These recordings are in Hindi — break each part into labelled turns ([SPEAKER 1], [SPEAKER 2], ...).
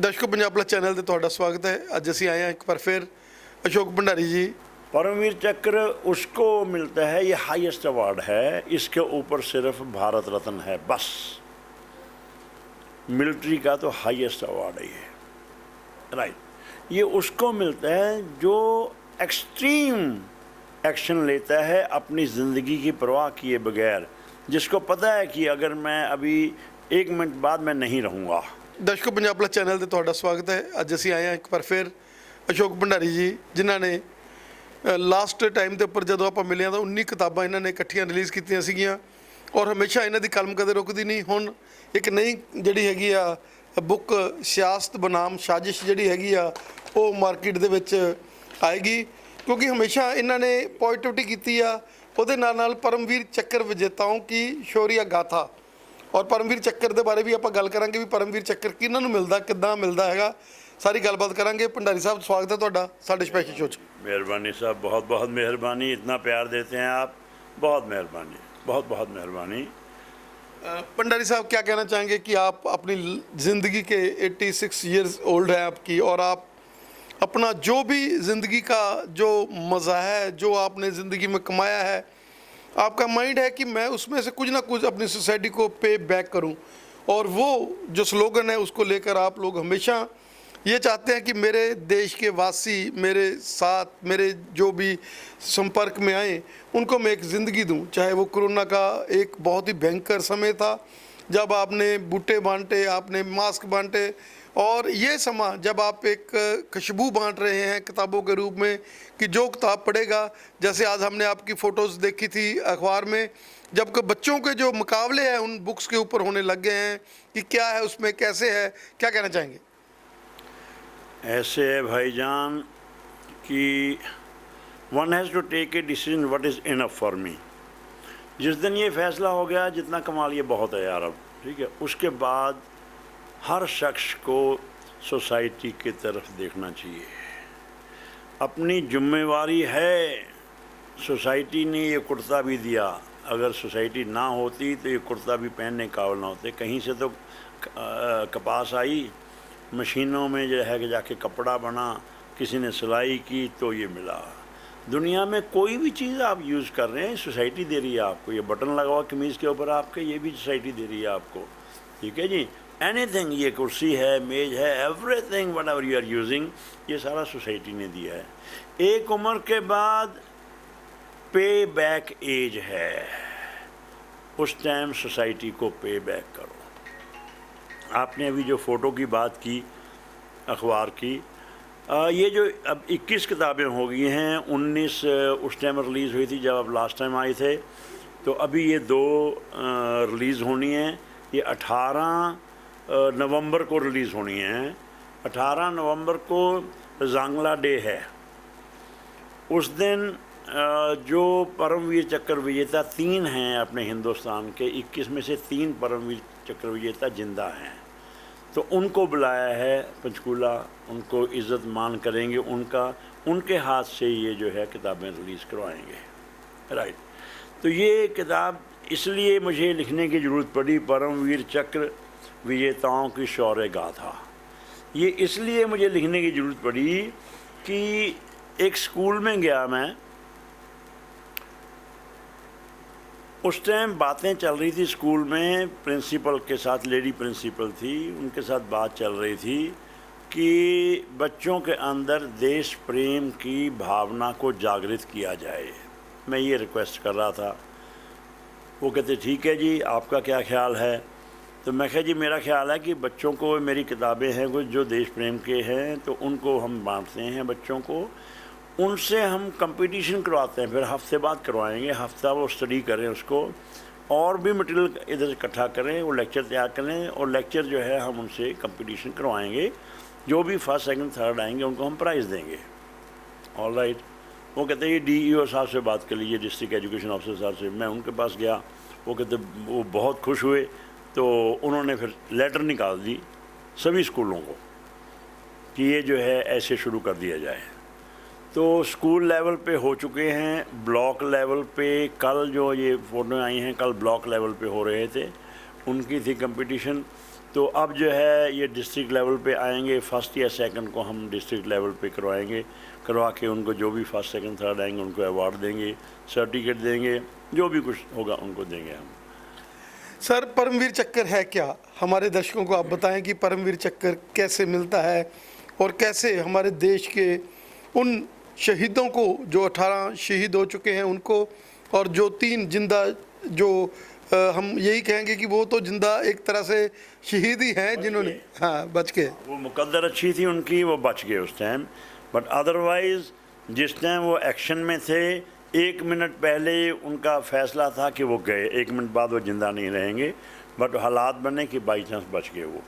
[SPEAKER 1] दर्शकों पंजाब प्लस चैनल ਤੇ ਤੁਹਾਡਾ ਸਵਾਗਤ ਹੈ। ਅੱਜ ਅਸੀਂ ਆਏ ਹਾਂ ਇੱਕ ਵਾਰ ਫਿਰ अशोक भंडारी जी।
[SPEAKER 2] परमवीर चक्र उसको मिलता है, ये हाईएस्ट अवार्ड है, इसके ऊपर सिर्फ भारत रत्न है बस। मिलिट्री का तो हाईएस्ट अवार्ड है ये, राइट। ये उसको मिलता है जो एक्सट्रीम एक्शन लेता है अपनी ज़िंदगी की परवाह किए बगैर, जिसको पता है कि अगर मैं अभी 1 मिनट बाद मैं नहीं रहूँगा।
[SPEAKER 1] दर्शकों पंजाब प्लस चैनल ਤੇ ਤੁਹਾਡਾ ਸਵਾਗਤ ਹੈ। ਅੱਜ ਅਸੀਂ ਆਏ ਹਾਂ ਇੱਕ ਵਾਰ ਫਿਰ अशोक भंडारी जी, जिन्हां ने लास्ट टाइम के उपर जो आप मिले तो 19 किताबां इन्होंने इकट्ठियां रिलीज़ कीतियां सीगियां और हमेशा इन्हां दी कलम कदे रुकदी नहीं। हुण एक नई जिहड़ी हैगी आ बुक सियासत बनाम साजिश जिहड़ी हैगी आ वो मार्केट दे विच आएगी, क्योंकि हमेशा इन्होंने पॉजिटिविटी कीती आ। उहदे नाल परमवीर चक्र विजेताओं की शौर्य गाथा और परमवीर चक्र के बारे भी आप गल करांगे भी परमवीर चक्र किन्हां नूं मिलदा, किद्दां मिलदा हैगा, सारी गलबात करांगे। भंडारी साहब स्वागत है तुहाडा साडे स्पैशल शो च।
[SPEAKER 2] मेहरबानी साहब, बहुत बहुत मेहरबानी, इतना प्यार देते हैं आप, बहुत मेहरबानी, बहुत बहुत मेहरबानी।
[SPEAKER 1] भंडारी साहब क्या कहना चाहेंगे कि आप अपनी ज़िंदगी के 86 ईयर्स ओल्ड है आपकी, और आप अपना जो भी ज़िंदगी का जो मज़ा है, जो आपने ज़िंदगी में कमाया है, आपका माइंड है कि मैं उसमें से कुछ ना कुछ अपनी सोसाइटी को पे बैक करूं, और वो जो स्लोगन है उसको लेकर आप लोग हमेशा ये चाहते हैं कि मेरे देश के वासी मेरे साथ, मेरे जो भी संपर्क में आए उनको मैं एक ज़िंदगी दूं। चाहे वो कोरोना का एक बहुत ही भयंकर समय था जब आपने बूटे बांटे, आपने मास्क बांटे, और ये समा जब आप एक खुशबू बांट रहे हैं किताबों के रूप में कि जो किताब पढ़ेगा, जैसे आज हमने आपकी फ़ोटोज़ देखी थी अखबार में, जबकि बच्चों के जो मुकाबले हैं उन बुक्स के ऊपर होने लग गए हैं कि क्या है उसमें, कैसे है, क्या कहना चाहेंगे?
[SPEAKER 2] ऐसे है भाईजान कि one has to take a decision what is enough for me. जिस दिन ये फैसला हो गया जितना कमा लिए बहुत है यार अब, ठीक है, उसके बाद हर शख्स को सोसाइटी की तरफ देखना चाहिए। अपनी जिम्मेवारी है। सोसाइटी ने ये कुर्ता भी दिया, अगर सोसाइटी ना होती तो ये कुर्ता भी पहनने काबिल ना होते। कहीं से तो कपास आई, मशीनों में जो है कि जाके कपड़ा बना, किसी ने सिलाई की तो ये मिला। दुनिया में कोई भी चीज़ आप यूज़ कर रहे हैं सोसाइटी दे रही है आपको। ये बटन लगा हुआ कमीज़ के ऊपर आपके, ये भी सोसाइटी दे रही है आपको, ठीक है जी। एनीथिंग, ये कुर्सी है, मेज है, everything whatever you are using, ये सारा सोसाइटी ने दिया है। एक उम्र के बाद पे बैक एज है, उस टाइम सोसाइटी को पे बैक करो। आपने अभी जो फ़ोटो की बात की अखबार की, ये जो अब 21 किताबें हो गई हैं, 19 उस टाइम रिलीज़ हुई थी जब आप लास्ट टाइम आए थे, तो अभी ये 2 रिलीज़ होनी हैं। ये 18 नवंबर को रिलीज़ होनी है। 18 नवंबर को जांगला डे है। उस दिन जो परमवीर चक्र विजेता 3 हैं अपने हिंदुस्तान के, 21 में से 3 परमवीर चक्र विजेता जिंदा हैं, तो उनको बुलाया है पंचकूला, उनको इज़्ज़त मान करेंगे उनका, उनके हाथ से ये जो है किताबें रिलीज़ करवाएंगे, राइट। तो ये किताब इसलिए मुझे लिखने की ज़रूरत पड़ी, परमवीर चक्र विजेताओं की शौर्य गाथा। ये इसलिए मुझे लिखने की ज़रूरत पड़ी कि एक स्कूल में गया मैं, उस टाइम बातें चल रही थी स्कूल में, प्रिंसिपल के साथ, लेडी प्रिंसिपल थी, उनके साथ बात चल रही थी कि बच्चों के अंदर देश प्रेम की भावना को जागृत किया जाए। मैं ये रिक्वेस्ट कर रहा था। वो कहते ठीक है जी, आपका क्या ख्याल है? तो मैं कहा जी मेरा ख्याल है कि बच्चों को, मेरी किताबें हैं कुछ जो देश प्रेम के हैं, तो उनको हम बांटते हैं बच्चों को, उनसे हम कंपटीशन करवाते हैं, फिर हफ्ते बाद करवाएंगे, हफ्ता वो स्टडी करें उसको, और भी मटेरियल इधर इकट्ठा करें, वो लेक्चर तैयार करें, और लेक्चर जो है हम उनसे कंपटीशन करवाएंगे, जो भी फर्स्ट सेकंड थर्ड आएंगे उनको हम प्राइज़ देंगे। All right. वो कहते हैं ये DEO साहब से बात कर लीजिए, डिस्ट्रिक्ट एजुकेशन ऑफिसर साहब से। मैं उनके पास गया, वो कहते वो बहुत खुश हुए, तो उन्होंने फिर लेटर निकाल दी सभी स्कूलों को कि ये जो है ऐसे शुरू कर दिया जाए। तो स्कूल लेवल पे हो चुके हैं, ब्लॉक लेवल पे कल जो ये फ़ोटो आई हैं कल ब्लॉक लेवल पे हो रहे थे, उनकी थी कंपटीशन। तो अब जो है ये डिस्ट्रिक्ट लेवल पे आएंगे, फर्स्ट या सेकंड को हम डिस्ट्रिक्ट लेवल पे करवाएंगे, करवा के उनको जो भी फर्स्ट सेकंड थर्ड आएंगे उनको अवार्ड देंगे, सर्टिफिकेट देंगे, जो भी कुछ होगा उनको देंगे हम।
[SPEAKER 1] सर, परमवीर चक्कर है क्या? हमारे दर्शकों को आप बताएं कि परमवीर चक्कर कैसे मिलता है और कैसे हमारे देश के उन शहीदों को, जो 18 शहीद हो चुके हैं उनको, और जो 3 जिंदा, जो हम यही कहेंगे कि वो तो जिंदा एक तरह से शहीद ही हैं जिन्होंने, हाँ, बच के।
[SPEAKER 2] वो मुकद्दर अच्छी थी उनकी, वो बच गए उस टाइम, बट अदरवाइज़ जिस टाइम वो एक्शन में थे 1 मिनट पहले उनका फैसला था कि वो गए, 1 मिनट बाद वो ज़िंदा नहीं रहेंगे, बट हालात बने कि बाई चांस बच गए वो।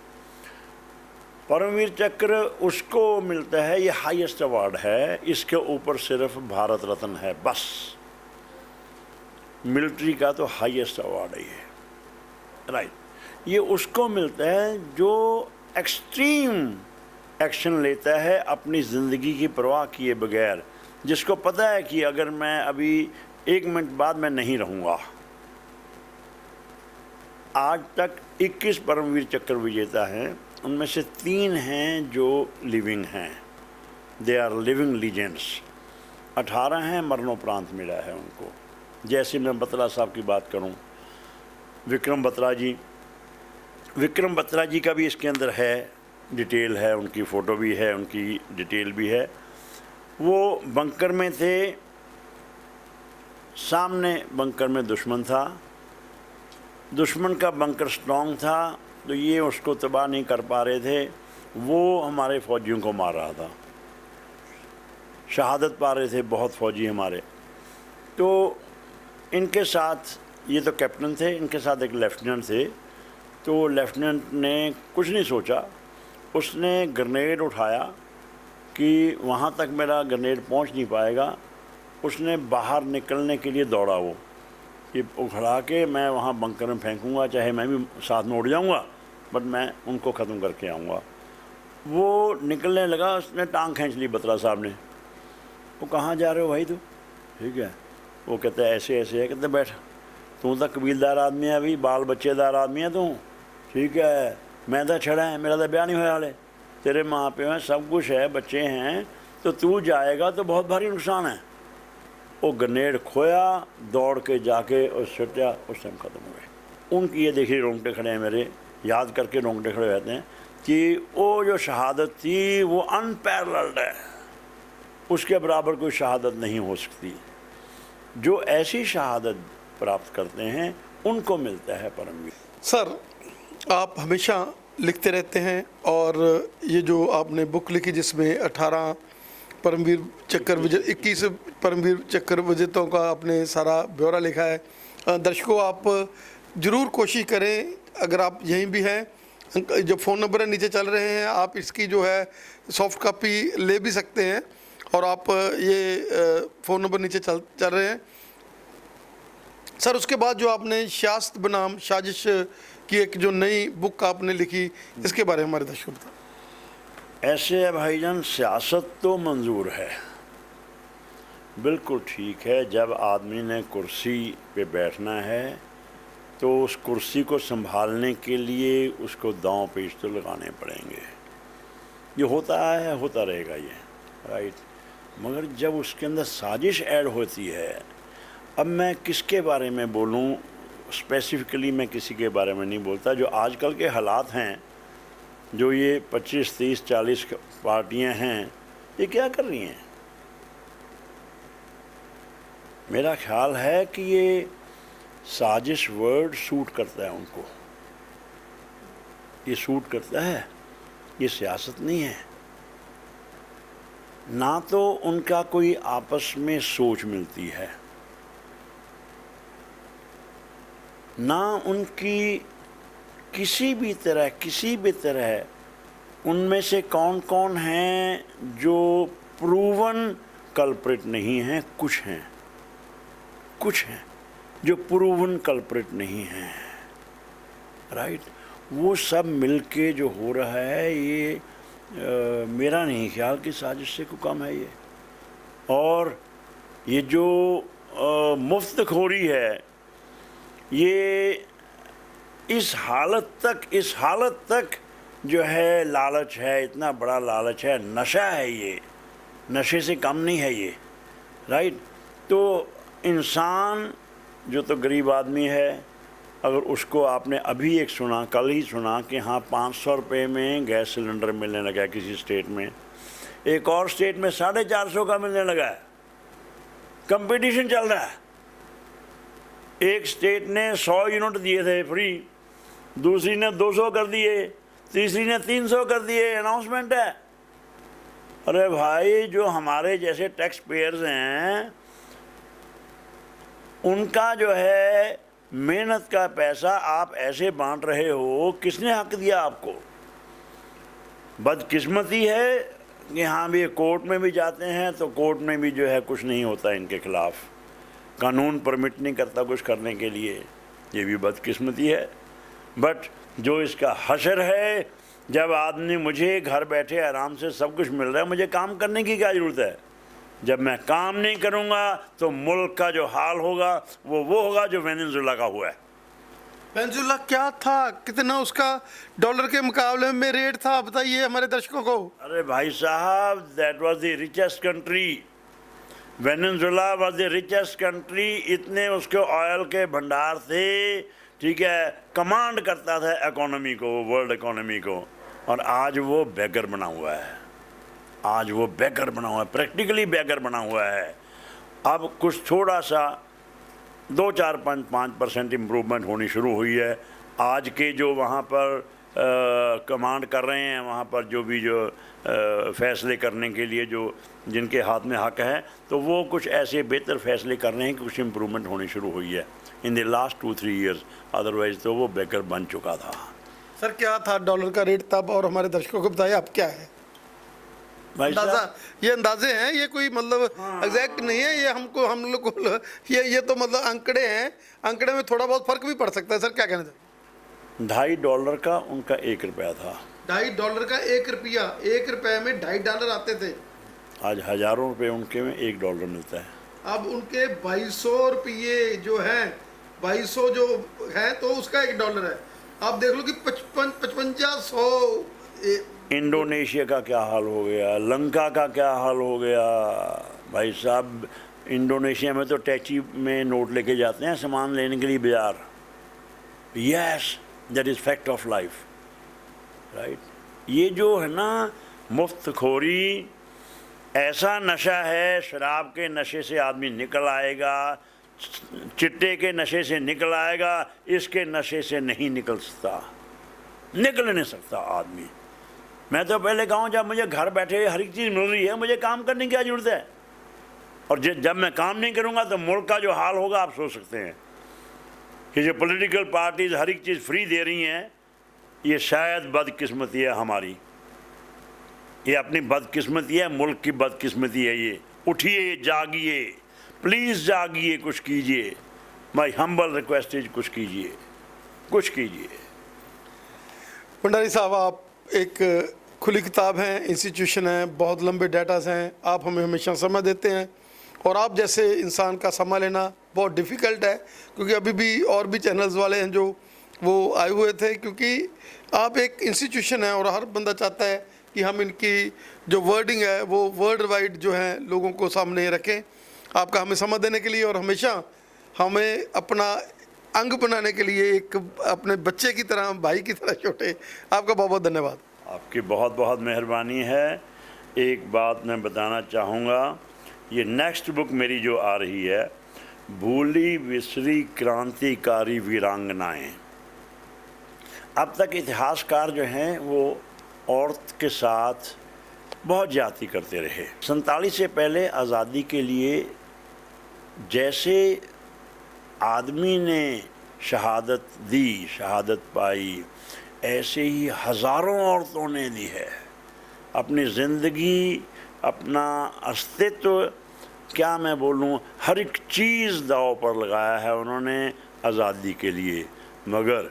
[SPEAKER 2] परमवीर चक्र उसको मिलता है, ये हाईएस्ट अवार्ड है, इसके ऊपर सिर्फ भारत रत्न है बस। मिलिट्री का तो हाईएस्ट अवार्ड है ये, राइट। ये उसको मिलता है जो एक्सट्रीम एक्शन लेता है अपनी ज़िंदगी की परवाह किए बगैर, जिसको पता है कि अगर मैं अभी 1 मिनट बाद मैं नहीं रहूँगा। आज तक 21 परमवीर चक्र विजेता हैं, उनमें से 3 हैं जो लिविंग हैं, दे आर लिविंग लीजेंड्स। 18 हैं मरणोपरांत मिला है उनको। जैसे मैं बत्रा साहब की बात करूं, विक्रम बत्रा जी, विक्रम बत्रा जी का भी इसके अंदर है, डिटेल है, उनकी फ़ोटो भी है, उनकी डिटेल भी है। वो बंकर में थे, सामने बंकर में दुश्मन था, दुश्मन का बंकर स्ट्रॉन्ग था, तो ये उसको तबाह नहीं कर पा रहे थे, वो हमारे फ़ौजियों को मार रहा था, शहादत पा रहे थे बहुत फ़ौजी हमारे। तो इनके साथ, ये तो कैप्टन थे, इनके साथ एक लेफ्टिनेंट थे। तो लेफ्टिनेंट ने कुछ नहीं सोचा, उसने ग्रेनेड उठाया कि वहाँ तक मेरा ग्रेनेड पहुँच नहीं पाएगा, उसने बाहर निकलने के लिए दौड़ा, वो ये उखड़ा के मैं वहाँ बंकर में फेंकूँगा, चाहे मैं भी साथ में उड़ जाऊँगा, बट मैं उनको ख़त्म करके आऊँगा। वो निकलने लगा, उसने टांग खींच ली बत्रा साहब ने। वो कहाँ जा रहे हो भाई तू? ठीक है, वो कहते हैं ऐसे ऐसे है। कहते बैठ, तू तो कबीलदार आदमी है, अभी बाल बच्चेदार आदमी है तू, ठीक है, मैं तो छड़ा है, मेरा तो ब्याह नहीं होया हाले, तेरे माँ प्यो हैं, सब कुछ है, बच्चे हैं, तो तू जाएगा तो बहुत भारी नुकसान है। वो ग्रेनेड खोया, दौड़ के जाके और सटा, उस टाइम ख़त्म हो गए। उनकी ये देखिए रोंगटे खड़े हैं मेरे, याद करके रोंगटे खड़े रहते हैं कि वो जो शहादत थी वो अनपैरेलल्ड है, उसके बराबर कोई शहादत नहीं हो सकती। जो ऐसी शहादत प्राप्त करते हैं उनको मिलता है परमवीर।
[SPEAKER 1] सर, आप हमेशा लिखते रहते हैं, और ये जो आपने बुक लिखी जिसमें 18 परमवीर चक्र विजय 21 परमवीर चक्र विजेताओं का आपने सारा ब्यौरा लिखा है। दर्शकों, आप ज़रूर कोशिश करें, अगर आप यहीं भी हैं, जो फ़ोन नंबर है नीचे चल रहे हैं, आप इसकी जो है सॉफ्ट कॉपी ले भी सकते हैं, और आप ये फ़ोन नंबर नीचे चल रहे हैं। सर, उसके बाद जो आपने सियासत बनाम साजिश की एक जो नई बुक आपने लिखी, इसके बारे में हमारे दर्शकों को।
[SPEAKER 2] ऐसे है भाईजान, सियासत तो मंजूर है, बिल्कुल ठीक है। जब आदमी ने कुर्सी पे बैठना है तो उस कुर्सी को संभालने के लिए उसको दांव पेच तो लगाने पड़ेंगे। ये होता है, होता रहेगा ये, राइट। मगर जब उसके अंदर साजिश ऐड होती है, अब मैं किसके बारे में बोलूं, स्पेसिफिकली मैं किसी के बारे में नहीं बोलता। जो आजकल के हालात हैं, जो ये 25, 30, 40 पार्टियां हैं, ये क्या कर रही हैं? मेरा ख्याल है कि ये साजिश वर्ड सूट करता है उनको, ये सूट करता है, ये सियासत नहीं है। ना तो उनका कोई आपस में सोच मिलती है, ना उनकी किसी भी तरह उनमें से कौन कौन हैं जो प्रूवन कल्प्रिट नहीं हैं। कुछ हैं जो प्रूवन कल्प्रिट नहीं हैं, राइट। वो सब मिलके जो हो रहा है, ये मेरा नहीं ख्याल कि साजिश से कोई कम है ये। और ये जो मुफ्तखोरी है, ये इस हालत तक जो है लालच है, इतना बड़ा लालच है, नशा है ये, नशे से कम नहीं है ये, राइट। तो इंसान जो तो गरीब आदमी है, अगर उसको आपने अभी एक सुना, कल ही सुना कि हाँ 500 रुपये में गैस सिलेंडर मिलने लगा है किसी स्टेट में, एक और स्टेट में 450 का मिलने लगा है। कंपटीशन चल रहा है। एक स्टेट ने 100 यूनिट दिए थे फ्री, दूसरी ने 200 कर दिए, तीसरी ने 300 कर दिए, अनाउंसमेंट है। अरे भाई, जो हमारे जैसे टैक्स पेयर्स हैं उनका जो है मेहनत का पैसा आप ऐसे बांट रहे हो, किसने हक दिया आपको? बदकिस्मती है कि हाँ भी कोर्ट में भी जाते हैं तो कोर्ट में भी जो है कुछ नहीं होता इनके खिलाफ, कानून परमिट नहीं करता कुछ करने के लिए, ये भी बदकिस्मती है। बट जो इसका हशर है, जब आदमी, मुझे घर बैठे आराम से सब कुछ मिल रहा है, मुझे काम करने की क्या ज़रूरत है? जब मैं काम नहीं करूँगा तो मुल्क का जो हाल होगा वो होगा जो वेनेजुएला का हुआ है।
[SPEAKER 1] वेनेजुएला क्या था, कितना उसका डॉलर के मुकाबले में रेट था, बताइए हमारे दर्शकों को।
[SPEAKER 2] अरे भाई साहब, that was the richest country, Venezuela was the richest country. इतने उसके ऑयल के भंडार थे, ठीक है, कमांड करता था इकोनॉमी को, वर्ल्ड इकोनॉमी को। और आज वो बेगर बना हुआ है, आज वो बेगर बना हुआ है, प्रैक्टिकली बेगर बना हुआ है। अब कुछ थोड़ा सा 2-4-5% इम्प्रूवमेंट होनी शुरू हुई है। आज के जो वहाँ पर कमांड कर रहे हैं, वहाँ पर जो भी जो फैसले करने के लिए जो जिनके हाथ में हक है, तो वो कुछ ऐसे बेहतर फैसले कर रहे हैं कि कुछ इम्प्रूवमेंट होनी शुरू हुई है in the last 2-3 years. Otherwise तो वो बेकर बन चुका था।
[SPEAKER 1] सर क्या था डॉलर का रेट तब, और हमारे दर्शकों को बताइए अब क्या है? अंदाजा, ये अंदाजे हैं, ये कोई मतलब एग्जैक्ट नहीं है, ये हम लोग को ये तो मतलब आंकड़े हैं, आंकड़े में थोड़ा बहुत फर्क भी पड़ सकता है। सर क्या कहना चाहिए?
[SPEAKER 2] $2.5 का उनका 1 रुपया था।
[SPEAKER 1] $2.5 का 1 रुपया, 1 रुपये में $2.5 आते थे।
[SPEAKER 2] आज हज़ारों रुपये उनके में $1 मिलता है।
[SPEAKER 1] अब उनके 2200 रुपये जो हैं, 2200 जो है तो उसका $1 है। आप देख लो कि 5500।
[SPEAKER 2] इंडोनेशिया का क्या हाल हो गया, लंका का क्या हाल हो गया भाई साहब। इंडोनेशिया में तो टैची में नोट लेके जाते हैं सामान लेने के लिए बाजार। Yes, that is fact of life, right. ये जो है ना मुफ्तखोरी, ऐसा नशा है, शराब के नशे से आदमी निकल आएगा, चिट्टे के नशे से निकल आएगा, इसके नशे से नहीं निकल नहीं सकता आदमी। मैं तो पहले कहूँ, जब मुझे घर बैठे हर एक चीज़ मिल रही है, मुझे काम करने की क्या ज़रूरत है? और जब मैं काम नहीं करूँगा तो मुल्क का जो हाल होगा आप सोच सकते हैं कि जो पॉलिटिकल पार्टीज हर एक चीज़ फ्री दे रही हैं, ये शायद बदकिस्मती है हमारी, ये अपनी बदकिस्मती है, मुल्क की बदकिस्मती है ये। उठिए, जागिए, प्लीज़ जागिए, कुछ कीजिए। माई हम्बल रिक्वेस्ट इज, कुछ कीजिए, कुछ कीजिए।
[SPEAKER 1] भंडारी साहब, आप एक खुली किताब हैं, इंस्टीट्यूशन है, बहुत लंबे डाटाज हैं, आप हमें हमेशा समय देते हैं, और आप जैसे इंसान का समय लेना बहुत डिफ़िकल्ट है, क्योंकि अभी भी और भी चैनल्स वाले हैं जो वो आए हुए थे, क्योंकि आप एक इंस्टीट्यूशन है और हर बंदा चाहता है कि हम इनकी जो वर्डिंग है वो वर्ल्ड वाइड जो है लोगों को सामने रखें। आपका हमें समय देने के लिए और हमेशा हमें अपना अंग बनाने के लिए, एक अपने बच्चे की तरह, भाई की तरह छोटे, आपका बहुत बहुत धन्यवाद।
[SPEAKER 2] आपकी बहुत बहुत मेहरबानी है। एक बात मैं बताना चाहूँगा, ये नेक्स्ट बुक मेरी जो आ रही है, भूली बिसरी क्रांतिकारी वीरांगनाएँ। अब तक इतिहासकार जो हैं वो औरत के साथ बहुत ज्यादती करते रहे। 47 से पहले आज़ादी के लिए जैसे आदमी ने शहादत दी, शहादत पाई, ऐसे ही हज़ारों औरतों ने दी है। अपनी ज़िंदगी, अपना अस्तित्व, क्या मैं बोलूँ, हर एक चीज़ दांव पर लगाया है उन्होंने आज़ादी के लिए। मगर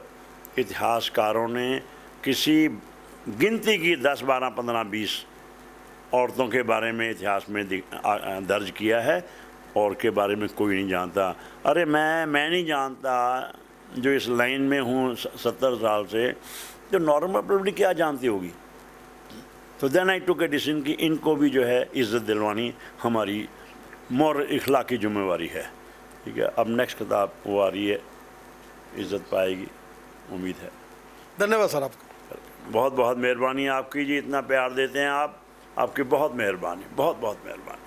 [SPEAKER 2] इतिहासकारों ने किसी गिनती की 10, 12, 15, 20 औरतों के बारे में इतिहास में दर्ज किया है, और के बारे में कोई नहीं जानता। अरे मैं नहीं जानता, जो इस लाइन में हूँ 70 साल से, तो नॉर्मल पब्लिक क्या जानती होगी। तो then I took a decision कि इनको भी जो है इज़्ज़त दिलवानी हमारी मोर इखलाकी जिम्मेवारी है। ठीक है, अब नेक्स्ट किताब वो आ रही है, इज़्ज़त पाएगी, उम्मीद है।
[SPEAKER 1] धन्यवाद सर आपका।
[SPEAKER 2] बहुत बहुत मेहरबानी आपकी जी, इतना प्यार देते हैं आप, आपकी बहुत मेहरबानी, बहुत बहुत मेहरबानी।